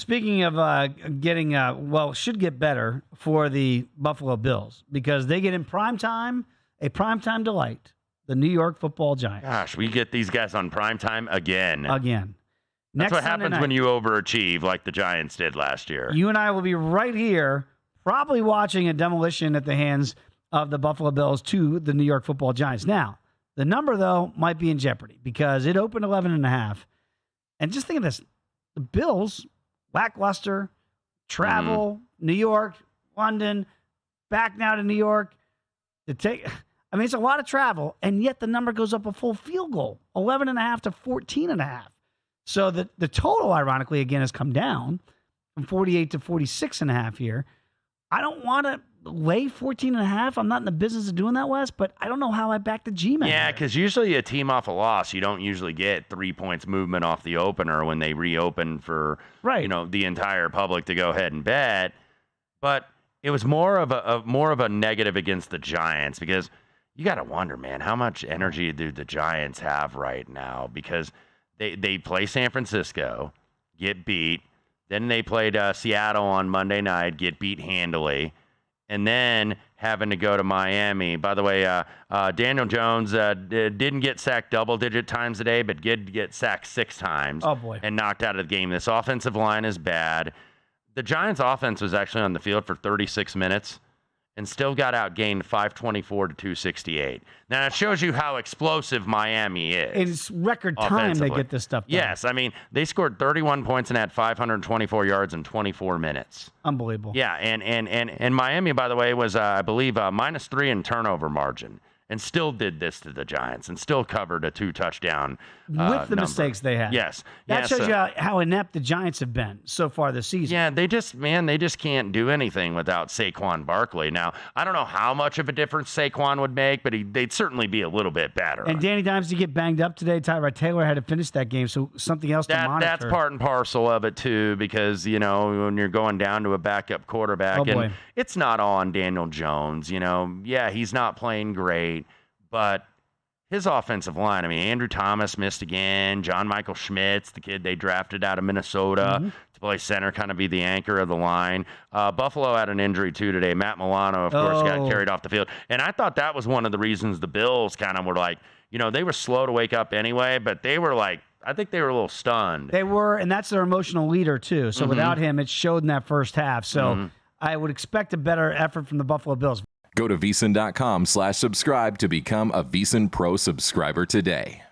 Speaking of should get better for the Buffalo Bills because they get in primetime, a primetime delight, the New York Football Giants. Gosh, we get these guys on primetime again. That's what happens when you overachieve like the Giants did last year. You and I will be right here probably watching a demolition at the hands of the Buffalo Bills to the New York Football Giants. Now, the number, though, might be in jeopardy because it opened 11.5. And just think of this. The Bills, lackluster, travel, New York, London, back now to New York. It's a lot of travel, and yet the number goes up a full field goal, 11.5 to 14.5. So the total, ironically, again, has come down from 48 to 46.5 here. I don't want to lay 14.5. I'm not in the business of doing that, Wes, but I don't know how I back the G-Man. Yeah, because usually a team off a loss, you don't usually get 3 points movement off the opener when they reopen for the entire public to go ahead and bet. But it was more of a negative against the Giants because you got to wonder, man, how much energy do the Giants have right now? Because they play San Francisco, get beat. Then they played Seattle on Monday night, get beat handily. And then having to go to Miami. By the way, Daniel Jones didn't get sacked double-digit times today, but did get sacked 6 times. Oh, boy. And knocked out of the game. This offensive line is bad. The Giants' offense was actually on the field for 36 minutes and still got outgained 524 to 268. Now, that shows you how explosive Miami is. It's record time they get this stuff done. Yes, I mean, they scored 31 points and had 524 yards in 24 minutes. Unbelievable. Yeah, and Miami, by the way, was, I believe, -3 in turnover margin and still did this to the Giants and still covered a 2-touchdown with the number. mistakes they had. Yes. That shows you how inept the Giants have been so far this season. Yeah, they just can't do anything without Saquon Barkley. Now, I don't know how much of a difference Saquon would make, but they'd certainly be a little bit better. And Danny Dimes did get banged up today. Tyrod Taylor had to finish that game, so something else to monitor. That's part and parcel of it, too, because, when you're going down to a backup quarterback, and it's not all on Daniel Jones. Yeah, he's not playing great, but his offensive line, Andrew Thomas missed again. John Michael Schmitz, the kid they drafted out of Minnesota to play center, kind of be the anchor of the line. Buffalo had an injury, too, today. Matt Milano, of course, got carried off the field. And I thought that was one of the reasons the Bills kind of were like, they were slow to wake up anyway, but they were like, I think they were a little stunned. They were, and that's their emotional leader, too. So without him, it showed in that first half. So I would expect a better effort from the Buffalo Bills. Go to VSiN.com/subscribe to become a VSiN Pro subscriber today.